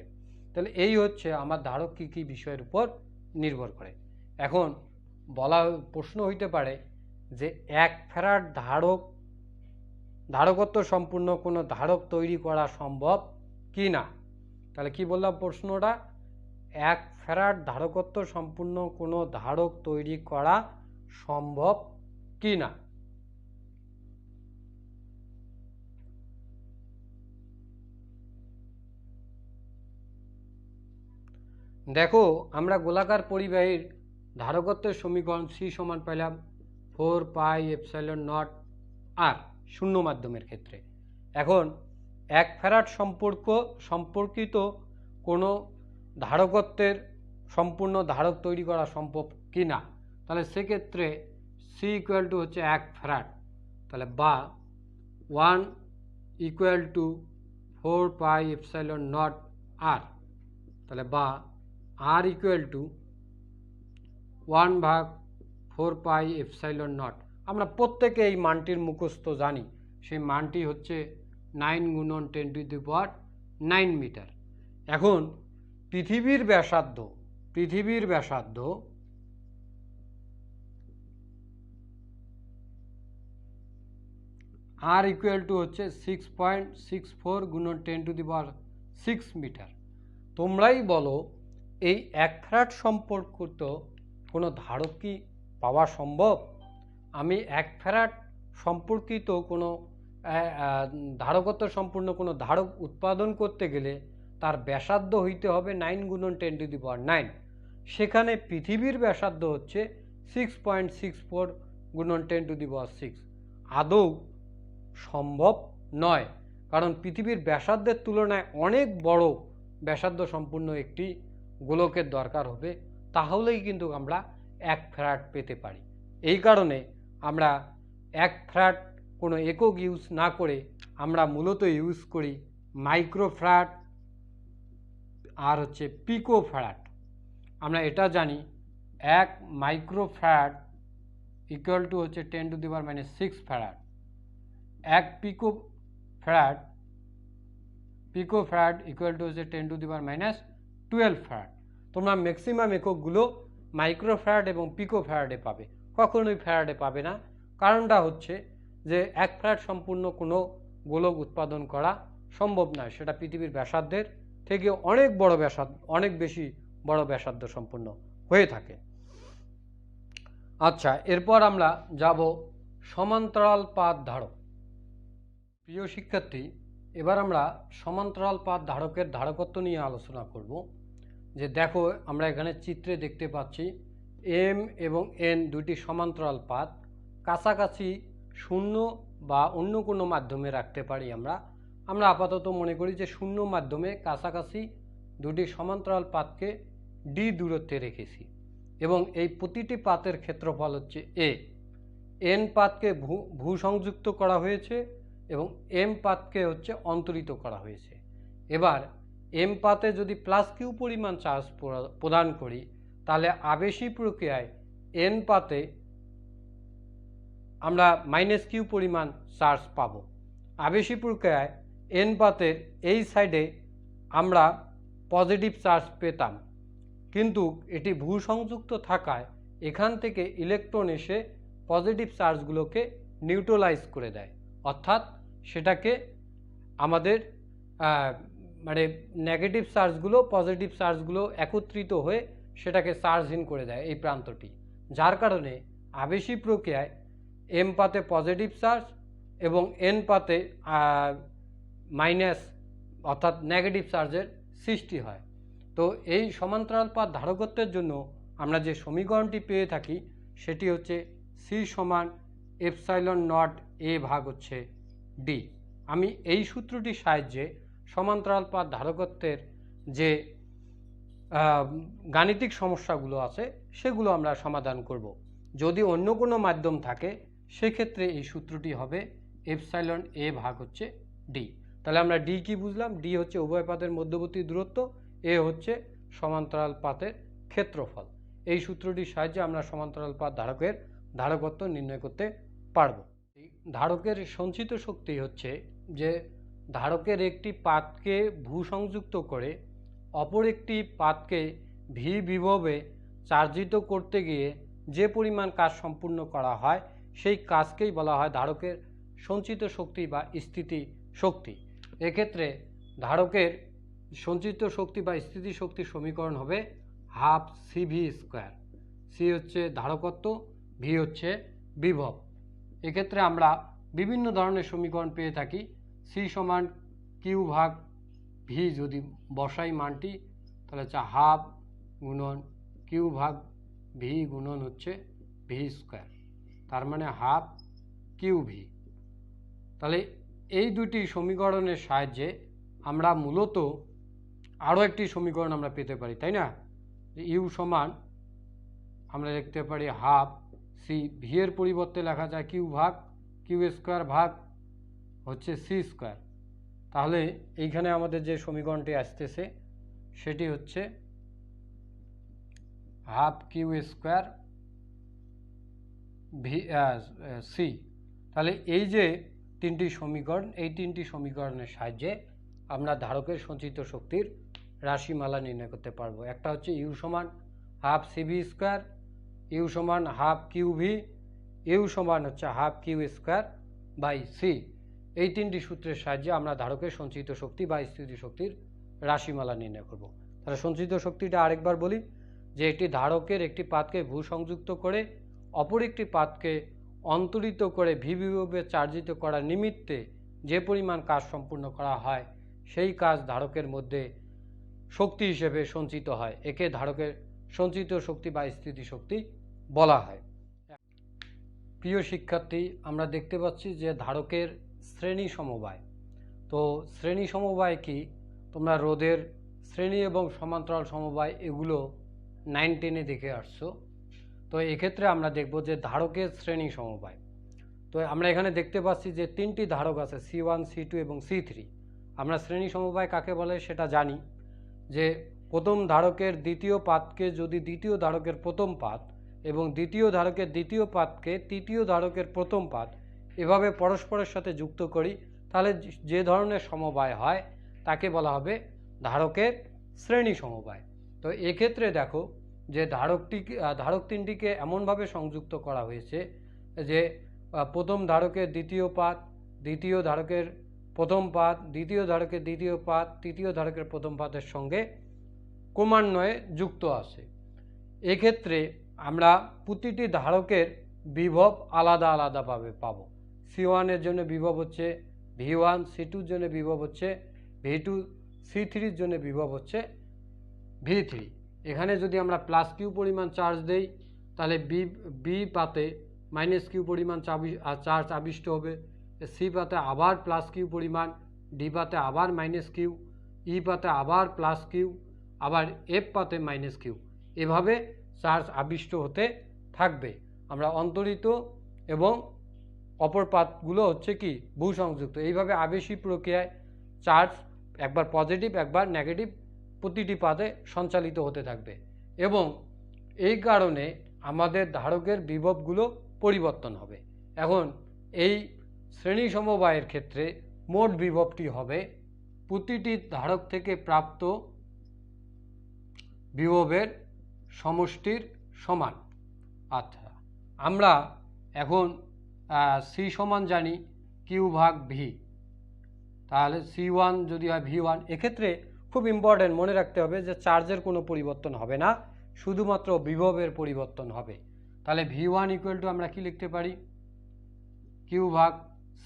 A: তাহলে এই হচ্ছে আমার ধারক কি কি বিষয়ের উপর নির্ভর করে। এখন প্রশ্ন হইতে পারে যে 1 ফ্যারাড ধারকত্ব সম্পূর্ণ কোনো ধারক তৈরি করা সম্ভব কি না। তাহলে কি বললাম প্রশ্নটা, 1 ফ্যারাড ধারকত্ব সম্পূর্ণ কোনো ধারক তৈরি করা সম্ভব কি না। দেখো আমরা গোলাকার পরিবাহীর ধারকত্বের সমীকরণ সি সমান পেলাম 4πε0 আর শূন্য মাধ্যমের ক্ষেত্রে। এখন 1 ফ্যারাড সম্পর্কিত কোনো ধারকত্বের সম্পূর্ণ ধারক তৈরি করা সম্ভব কি না, তাহলে সেক্ষেত্রে সি ইকুয়াল টু হচ্ছে 1 ফ্যারাড, তাহলে বা 1 ইকুয়াল টু 4πε0 আর, তাহলে বা আর ইকুয়াল টু 1/4πε0। আমরা প্রত্যেকে এই মানটির মুখস্থ জানি, সেই মানটি হচ্ছে 9 × 10⁹ মিটার। এখন পৃথিবীর ব্যাসার্ধ আর ইকুয়াল টু হচ্ছে 6.64 × 10⁶ মিটার। তোমরাই বলো এই 1 ফ্যারাড সম্পর্কিত কোনো ধারক কি পাওয়া সম্ভব। আমি 1 ফ্যারাড সম্পর্কিত কোনো ধারকত্ব সম্পূর্ণ কোনো ধারক উৎপাদন করতে গেলে তার ব্যাসার্ধ হইতে হবে 9 × 10⁹। সেখানে পৃথিবীর ব্যাসার্ধ হচ্ছে 6.64 × 10⁶। আদৌ সম্ভব নয়, কারণ পৃথিবীর ব্যাসার্ধের তুলনায় অনেক বড় ব্যাসার্ধ সম্পূর্ণ একটি গোলকের দরকার হবে, তাহলেই কিন্তু আমরা 1 ফ্যারাড পেতে পারি। এই কারণে আমরা 1 ফ্যারাড কোনো একক ইউজ না করে আমরা মূলত ইউজ করি মাইক্রোফ্যারাড আর হচ্ছে পিকো ফ্যারাড। আমরা এটা জানি 1 মাইক্রোফ্যারাড ইকুয়াল টু হচ্ছে 10⁻⁶ farad. 1 picofarad equal to হচ্ছে 10⁻12 ফ্যারাড। তোমরা ম্যাক্সিমাম এককগুলো মাইক্রোফ্যারাড এবং পিকো ফ্যারাডে পাবে, কখনোই ফ্যারাডে পাবে না। কারণটা হচ্ছে যে 1 ফ্যারাড সম্পূর্ণ কোনো গোলক উৎপাদন করা সম্ভব নয়, সেটা পৃথিবীর ব্যাসার্ধের থেকে অনেক বেশি বড় ব্যাসার্ধ সম্পূর্ণ হয়ে থাকে। আচ্ছা, এরপর আমরা যাব সমান্তরাল পাত ধারক। প্রিয় শিক্ষার্থী, এবার আমরা সমান্তরাল পাত ধারকের ধারকত্ব নিয়ে আলোচনা করব। যে দেখো আমরা এখানে চিত্রে দেখতে পাচ্ছি এম এবং এন দুটি সমান্তরাল পাত, কাছাকাছি শূন্য বা অন্য কোনো মাধ্যমে রাখতে পারি। আমরা আপাতত মনে করি যে শূন্য মাধ্যমে কাছাকাছি দুটি সমান্তরাল পাতকে ডি দূরত্বে রেখেছি এবং এই প্রতিটি পাতের ক্ষেত্রফল হচ্ছে এ। এন পাতকে ভূসংযুক্ত করা হয়েছে এবং এম পাতকে হচ্ছে অন্তরিত করা হয়েছে। এবার এম পাতে যদি প্লাস কিউ পরিমাণ চার্জ প্রদান করি তাহলে আবেশী প্রক্রিয়ায় এন পাতে আমরা মাইনাস কিউ পরিমাণ চার্জ পাব। আবেশী প্রক্রিয়ায় এন পাতের এই সাইডে আমরা পজিটিভ চার্জ পেতাম, কিন্তু এটি ভূসংযুক্ত থাকায় এখান থেকে ইলেকট্রন এসে পজিটিভ চার্জগুলোকে নিউট্রালাইজ করে দেয়, অর্থাৎ সেটাকে আমাদের মানে নেগেটিভ চার্জগুলো পজিটিভ চার্জগুলো একত্রিত হয়ে সেটাকে চার্জহীন করে দেয় এই প্রান্তটি, যার কারণে আবেশী প্রক্রিয়ায় এম পাতে পজিটিভ চার্জ এবং এন পাতে মাইনাস অর্থাৎ নেগেটিভ চার্জের সৃষ্টি হয়। তো এই সমান্তরাল পাত ধারকত্বের জন্য আমরা যে সমীকরণটি পেয়ে থাকি সেটি হচ্ছে সি সমান এপসাইলন নট এ ভাগ হচ্ছে ডি। আমি এই সূত্রটির সাহায্যে সমান্তরাল পাত ধারকত্বের যে গাণিতিক সমস্যাগুলো আছে সেগুলো আমরা সমাধান করব। যদি অন্য কোনো মাধ্যম থাকে সেক্ষেত্রে এই সূত্রটি হবে এপসাইলন এ ভাগ হচ্ছে ডি। তাহলে আমরা ডি কি বুঝলাম? ডি হচ্ছে উভয় পাতের মধ্যবর্তী দূরত্ব, এ হচ্ছে সমান্তরাল পাতের ক্ষেত্রফল। এই সূত্রটির সাহায্যে আমরা সমান্তরাল পাত ধারকের ধারকত্ব নির্ণয় করতে পারব। ধারকের সঞ্চিত শক্তি হচ্ছে যে ধারকের একটি পাতকে ভূসংযুক্ত করে অপর একটি পাতকে ভি বিভবে চার্জিত করতে গিয়ে যে পরিমাণ কাজ সম্পূর্ণ করা হয় সেই কাজকেই বলা হয় ধারকের সঞ্চিত শক্তি বা স্থিতি শক্তি। এক্ষেত্রে ধারকের সঞ্চিত শক্তি বা স্থিতি শক্তির সমীকরণ হবে হাফ সিভি স্কোয়ার। সি হচ্ছে ধারকত্ব, ভি হচ্ছে বিভব। এক্ষেত্রে আমরা বিভিন্ন ধরনের সমীকরণ পেয়ে থাকি। সি সমান কিউ ভাগ ভি যদি বসাই মানটি, তাহলে হচ্ছে হাফ গুণন কিউ ভাগ ভি গুণন হচ্ছে ভি স্কোয়ার, তার মানে হাফ কিউ ভি। তাহলে এই দুটি সমীকরণের সাহায্যে আমরা মূলত আরও একটি সমীকরণ আমরা পেতে পারি, তাই না? ইউ সমান আমরা লিখতে পারি হাফ সি, ভি এর পরিবর্তে লেখা যায় কিউ ভাগ কিউ স্কোয়ার ভাগ হচ্ছে সি স্কোয়ার। তাহলে এইখানে আমাদের যে সমীকরণটি আসতেছে সেটি হচ্ছে half Q square V C. তাহলে এই যে তিনটি সমীকরণ, এই তিনটি সমীকরণের সাহায্যে আমরা ধারকের সঞ্চিত শক্তির রাশিমালা নির্ণয় করতে পারবো। একটা হচ্ছে ইউ সমান হাফ সিভি স্কোয়ার, ইউ সমান হাফ কিউ ভি, ইউ সমান হচ্ছে half Q square by C. এই তিনটি সূত্রের সাহায্যে আমরা ধারকের সঞ্চিত শক্তি বা স্থিতি শক্তির রাশিমালা নির্ণয় করব। তাহলে সঞ্চিত শক্তিটা আরেকবার বলি যে একটি ধারকের একটি পাতকে ভূসংযুক্ত করে অপর একটি পাতকে অন্তরিত করে ভি বিভবে চার্জিত করার নিমিত্তে যে পরিমাণ কাজ সম্পূর্ণ করা হয় সেই কাজ ধারকের মধ্যে শক্তি হিসেবে সঞ্চিত হয়। একে ধারকের সঞ্চিত শক্তি বা স্থিতি শক্তি বলা হয়। প্রিয় শিক্ষার্থী, আমরা দেখতে পাচ্ছি যে ধারকের শ্রেণী সমবায়। তো শ্রেণী সমবায় কি? তোমরা রোধের শ্রেণী এবং সমান্তরাল সমবায় এগুলো 9-10-এ দেখে আসছো। তো এক্ষেত্রে আমরা দেখব যে ধারকের শ্রেণী সমবায়। তো আমরা এখানে দেখতে পাচ্ছি যে তিনটি ধারক আছে, C1, C2 এবং C3। আমরা শ্রেণী সমবায় কাকে বলে সেটা জানি, যে প্রথম ধারকের দ্বিতীয় পাতকে যদি দ্বিতীয় ধারকের প্রথম পাত এবং দ্বিতীয় ধারকের দ্বিতীয় পাতকে তৃতীয় ধারকের প্রথম পাত এভাবে পরস্পরের সাথে যুক্ত করি, তাহলে যে ধরনের সমবায় হয় তাকে বলা হবে ধারকের শ্রেণী সমবায়। তো এক্ষেত্রে দেখো যে ধারক তিনটিকে এমনভাবে সংযুক্ত করা হয়েছে যে প্রথম ধারকের দ্বিতীয় পাত, দ্বিতীয় ধারকের প্রথম পাত, দ্বিতীয় ধারকের দ্বিতীয় পাত, তৃতীয় ধারকের প্রথম পাতের সঙ্গে ক্রমান্বয়ে যুক্ত আছে। এক্ষেত্রে আমরা প্রতিটি ধারকের বিভব আলাদা আলাদাভাবে পাবো। C1 এর জন্য বিভব হচ্ছে V1, C2 এর জন্য বিভব হচ্ছে V2, C3 এর জন্য বিভব হচ্ছে V3। এখানে যদি আমরা প্লাস কিউ পরিমাণ চার্জ দেই তাহলে বি পাতে মাইনাস কিউ পরিমাণ চার্জ আবিষ্ট হবে, সি পাতে আবার প্লাস কিউ পরিমাণ, ডি পাতে আবার মাইনাস কিউ, ই পাতে আবার প্লাস কিউ, আবার এফ পাতে মাইনাস কিউ, এভাবে চার্জ আবিষ্ট হতে থাকবে। আমরা অন্তরিত এবং অপর পাতগুলো হচ্ছে কি ভূসংযুক্ত, এইভাবে আবেশিক প্রক্রিয়ায় চার্জ একবার পজিটিভ একবার নেগেটিভ প্রতিটি পাতে সঞ্চালিত হতে থাকবে এবং এই কারণে আমাদের ধারকের বিভবগুলো পরিবর্তন হবে। এখন এই শ্রেণী সমবায়ের ক্ষেত্রে মোট বিভবটি হবে প্রতিটি ধারক থেকে প্রাপ্ত বিভবের সমষ্টির সমান। আচ্ছা, আমরা এখন সি সমান জানি কিউ ভাগ ভি, তাহলে C1 যদি হয় V1, এক্ষেত্রে খুব ইম্পর্টেন্ট মনে রাখতে হবে যে চার্জের কোনো পরিবর্তন হবে না, শুধুমাত্র বিভবের পরিবর্তন হবে। তাহলে V1 ইকুয়াল টু আমরা কি লিখতে পারি কিউ ভাগ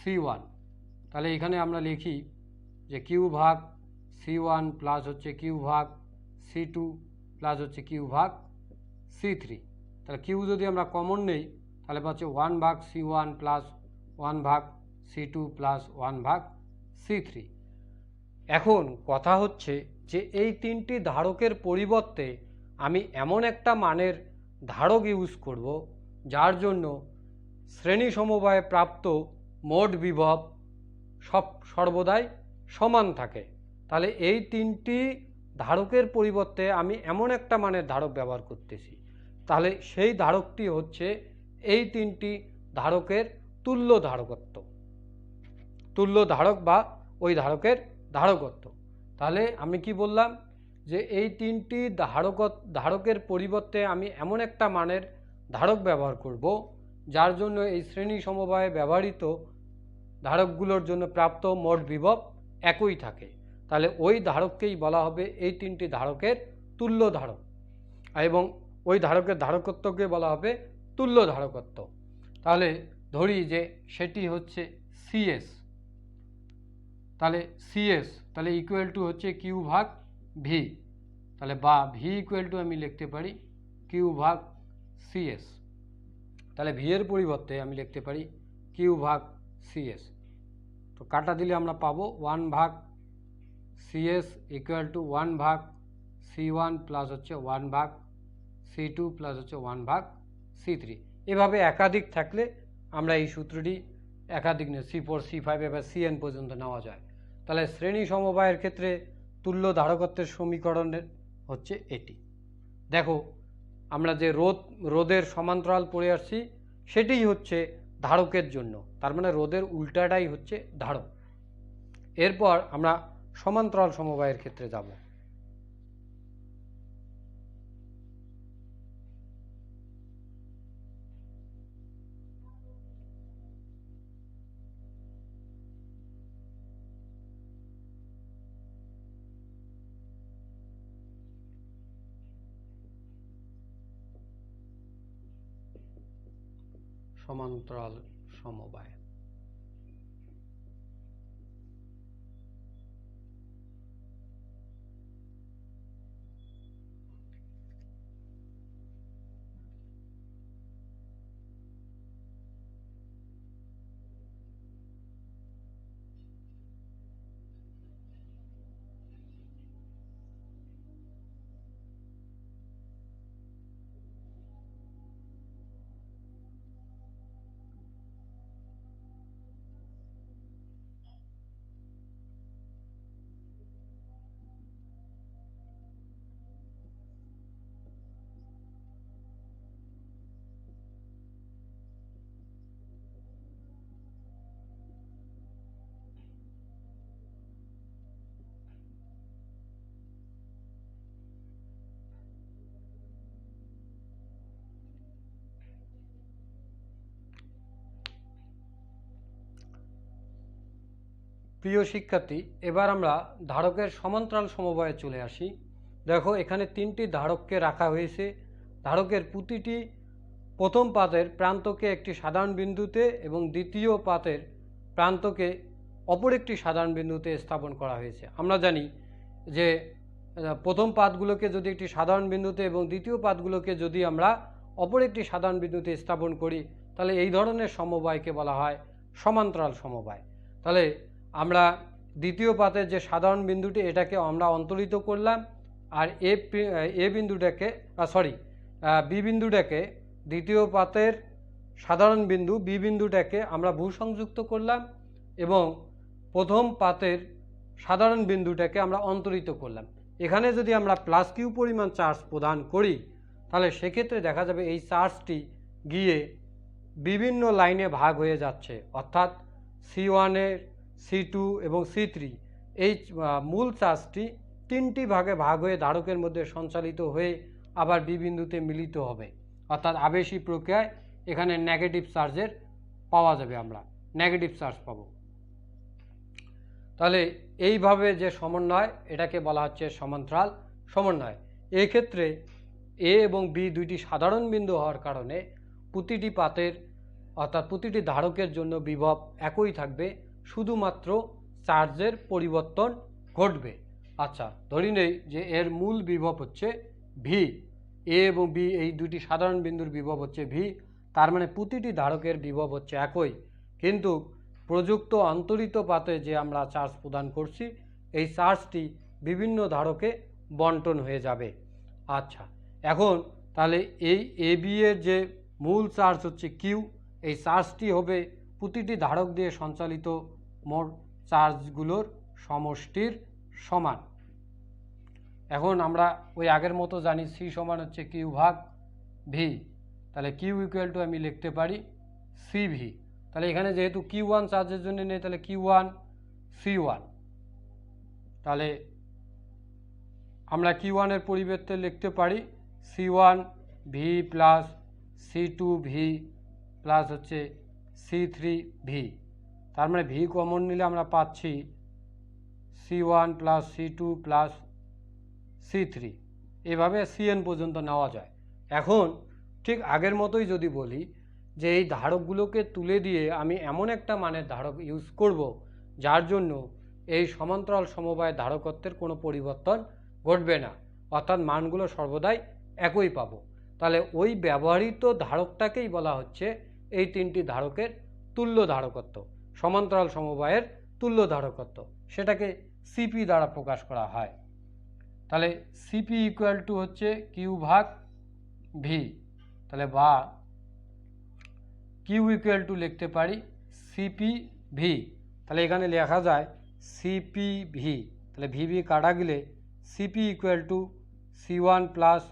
A: C1। তাহলে এখানে আমরা লিখি যে কিউ ভাগ C1 প্লাস হচ্ছে কিউ ভাগ C2 প্লাস হচ্ছে কিউ ভাগ C3। তাহলে কিউ যদি আমরা কমন নেই তাহলে পাচ্ছে 1 ভাগ C1 প্লাস 1 ভাগ C2 প্লাস 1 ভাগ C3। এখন কথা হচ্ছে যে এই তিনটি ধারকের পরিবর্তে আমি এমন একটা মানের ধারক ইউজ করব যার জন্য শ্রেণী সমবায়ে প্রাপ্ত মোট বিভব সর্বদাই সমান থাকে। তাহলে এই তিনটি ধারকের পরিবর্তে আমি এমন একটা মানের ধারক ব্যবহার করতেছি, তাহলে সেই ধারকটি হচ্ছে এই তিনটি ধারকের তুল্য ধারকত্ব, তুল্য ধারক বা ওই ধারকের ধারকত্ব। তাহলে আমি কি বললাম যে এই তিনটি ধারকের পরিবর্তে আমি এমন একটা মানের ধারক ব্যবহার করব যার জন্য এই শ্রেণী সমবায়ে ব্যবহৃত ধারকগুলোর জন্য প্রাপ্ত মোট বিভব একই থাকে। তাহলে ওই ধারককেই বলা হবে এই তিনটি ধারকের তুল্য ধারক, এবং ওই ধারকের ধারকত্বকে বলা হবে তুল্য ধারকত্ব। তাহলে ধরি যে সেটি হচ্ছে সিএস, তাহলে সিএস তাহলে ইকুয়াল টু হচ্ছে কিউ ভাগ ভি, তাহলে বা ভি ইকুয়াল টু আমি লিখতে পারি কিউ ভাগ সিএস। তাহলে ভি এর পরিবর্তে আমি লিখতে পারি কিউ ভাগ সিএস। তো কাটা দিলে আমরা পাবো 1 ভাগ সিএস ইকুয়াল টু 1 ভাগ C1 প্লাস হচ্ছে 1 ভাগ C2 প্লাস হচ্ছে 1 ভাগ C3। এভাবে একাধিক থাকলে আমরা এই সূত্রটি একাধিক নিয়ে C4 C5 এবার Cn পর্যন্ত নেওয়া যায়। তাহলে শ্রেণী সমবায়ের ক্ষেত্রে তুল্য ধারকত্বের সমীকরণের হচ্ছে এটি। দেখো আমরা যে রোধের সমান্তরাল পড়ে আসছি সেটিই হচ্ছে ধারকের জন্য, তার মানে রোধের উল্টাটাই হচ্ছে ধারক। এরপর আমরা সমান্তরাল সমবায়ের ক্ষেত্রে যাব। সমান্তরাল সমবায় প্রিয় শিক্ষার্থী, এবার আমরা ধারকের সমান্তরাল সমবায়ে চলে আসি। দেখো এখানে তিনটি ধারককে রাখা হয়েছে। ধারকের প্রতিটি প্রথম পাতের প্রান্তকে একটি সাধারণ বিন্দুতে এবং দ্বিতীয় পাতের প্রান্তকে অপর একটি সাধারণ বিন্দুতে স্থাপন করা হয়েছে। আমরা জানি যে প্রথম পাতগুলোকে যদি একটি সাধারণ বিন্দুতে এবং দ্বিতীয় পাতগুলোকে যদি আমরা অপর একটি সাধারণ বিন্দুতে স্থাপন করি, তাহলে এই ধরনের সমবায়কে বলা হয় সমান্তরাল সমবায়। তাহলে আমরা দ্বিতীয় পাতের যে সাধারণ বিন্দুটি এটাকে আমরা অন্তরিত করলাম, আর এ বিন্দুটাকে বি বিন্দুটাকে দ্বিতীয় পাতের সাধারণ বিন্দু বি বিন্দুটাকে আমরা ভূসংযুক্ত করলাম এবং প্রথম পাতের সাধারণ বিন্দুটাকে আমরা অন্তরিত করলাম। এখানে যদি আমরা প্লাস কিউ পরিমাণ চার্জ প্রদান করি, তাহলে সেক্ষেত্রে দেখা যাবে এই চার্জটি গিয়ে বিভিন্ন লাইনে ভাগ হয়ে যাচ্ছে, অর্থাৎ C1-এর, C2 এবং C3 এই মূল চার্জটি তিনটি ভাগে ভাগ হয়ে ধারকের মধ্যে সঞ্চালিত হয়ে আবার বি বিন্দুতে মিলিত হবে, অর্থাৎ আবেশী প্রক্রিয়ায় এখানে নেগেটিভ চার্জের পাওয়া যাবে, আমরা নেগেটিভ চার্জ পাব। তাহলে এইভাবে যে সমন্বয় এটাকে বলা হচ্ছে সমান্তরাল সমন্বয়। এই ক্ষেত্রে এ এবং বি দুইটি সাধারণ বিন্দু হওয়ার কারণে প্রতিটি পাতের অর্থাৎ প্রতিটি ধারকের জন্য বিভব একই থাকবে, শুধুমাত্র চার্জের পরিবর্তন ঘটবে। আচ্ছা, ধরি নেই যে এর মূল বিভব হচ্ছে ভি, এ এবং বি এই দুটি সাধারণ বিন্দুর বিভব হচ্ছে ভি, তার মানে প্রতিটি ধারকের বিভব হচ্ছে একই, কিন্তু প্রযুক্ত অন্তরিত পাতে যে আমরা চার্জ প্রদান করছি এই চার্জটি বিভিন্ন ধারকে বন্টন হয়ে যাবে। আচ্ছা, এখন তাহলে এই এ বি এর যে মূল চার্জ হচ্ছে কিউ, এই চার্জটি হবে প্রতিটি ধারক দিয়ে সঞ্চালিত মোট চার্জগুলোর সমষ্টির সমান। এখন আমরা ওই আগের মতো জানি সি সমান হচ্ছে কিউ ভাগ ভি, তাহলে কিউ ইকুয়াল টু আমি লিখতে পারি সি ভি। তাহলে এখানে যেহেতু কিউ ওয়ান চার্জের জন্য নেই, তাহলে কিউ ওয়ান সি ওয়ান, তাহলে আমরা কিউ ওয়ানের পরিবর্তে লিখতে পারি C one V plus C two V plus হচ্ছে সি থ্রি ভি। তার মানে ভি কমন নিলে আমরা পাচ্ছি C one plus C two plus C three, এভাবে সিএন পর্যন্ত নেওয়া যায়। এখন ঠিক আগের মতোই যদি বলি যে এই ধারকগুলোকে তুলে দিয়ে আমি এমন একটা মানের ধারক ইউজ করব যার জন্য এই সমান্তরাল সমবায় ধারকত্বের কোনো পরিবর্তন ঘটবে না, অর্থাৎ মানগুলো সর্বদাই একই পাবো, তাহলে ওই ব্যবহৃত ধারকটাকেই বলা হচ্ছে এই তিনটি ধারকের তুল্য ধারকত্ব, সমান্তরাল সমবায়ের তুল্য ধারকত্ব, সেটাকে সিপি দ্বারা প্রকাশ করা হয়। তাহলে সিপি ইকুয়াল টু হচ্ছে কিউ ভাগ ভি, তাহলে বা কিউ ইকুয়াল টু লিখতে পারি সিপি ভি, তাহলে এখানে লেখা যায় সিপি ভি, তাহলে ভিভি কাটা গেলে CP equal to C one plus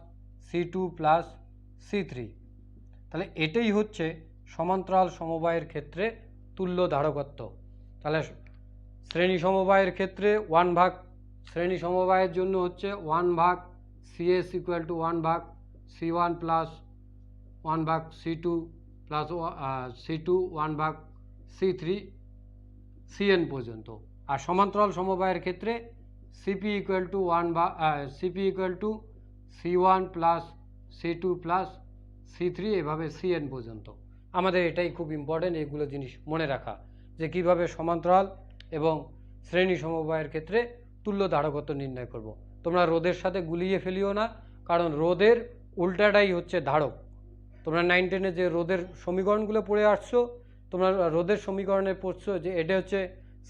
A: C two plus C three. তাহলে এটাই হচ্ছে সমান্তরাল সমবায়ের ক্ষেত্রে তুল্য ধারকত্ব। তাহলে শ্রেণী সমবায়ের ক্ষেত্রে ওয়ান ভাগ, শ্রেণী সমবায়ের জন্য হচ্ছে ওয়ান ভাগ সিএস ইকুয়াল টু ওয়ান ভাগ সি ওয়ান প্লাস ওয়ান ভাগ C two plus C two one ভাগ সি থ্রি সিএন পর্যন্ত। আর সমান্তরাল সমবায়ের ক্ষেত্রে CP equal to CP equal to C one plus C two plus C three, এভাবে সিএন পর্যন্ত। আমাদের এটাই খুব ইম্পর্টেন্ট, এগুলো জিনিস মনে রাখা যে কিভাবে সমান্তরাল এবং শ্রেণী সমবায়ের ক্ষেত্রে তুল্য ধারকত্ব নির্ণয় করব। তোমরা রোধের সাথে গুলিয়ে ফেলিও না, কারণ রোধের উল্টাটাই হচ্ছে ধারক। তোমরা 9-10-এ যে রোধের সমীকরণগুলো পড়ে আসছো, তোমরা রোধের সমীকরণে পড়ছো যে এটা হচ্ছে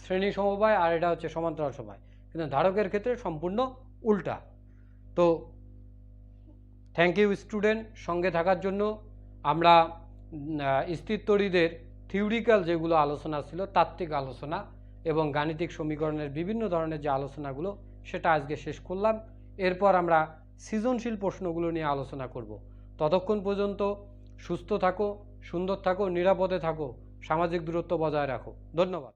A: শ্রেণী সমবায় আর এটা হচ্ছে সমান্তরাল সমবায়, কিন্তু ধারকের ক্ষেত্রে সম্পূর্ণ উল্টা। তো থ্যাংক ইউ স্টুডেন্ট, সঙ্গে থাকার জন্য। আমরা স্থিরতড়িদের থিওরিক্যাল যেগুলো আলোচনা ছিল, তাত্ত্বিক আলোচনা এবং গাণিতিক সমীকরণের বিভিন্ন ধরনের যে আলোচনাগুলো, সেটা আজকে শেষ করলাম। এরপর আমরা সৃজনশীল প্রশ্নগুলো নিয়ে আলোচনা করব। ততক্ষণ পর্যন্ত সুস্থ থাকো, সুন্দর থাকো, নিরাপদে থাকো, সামাজিক দূরত্ব বজায় রাখো। ধন্যবাদ।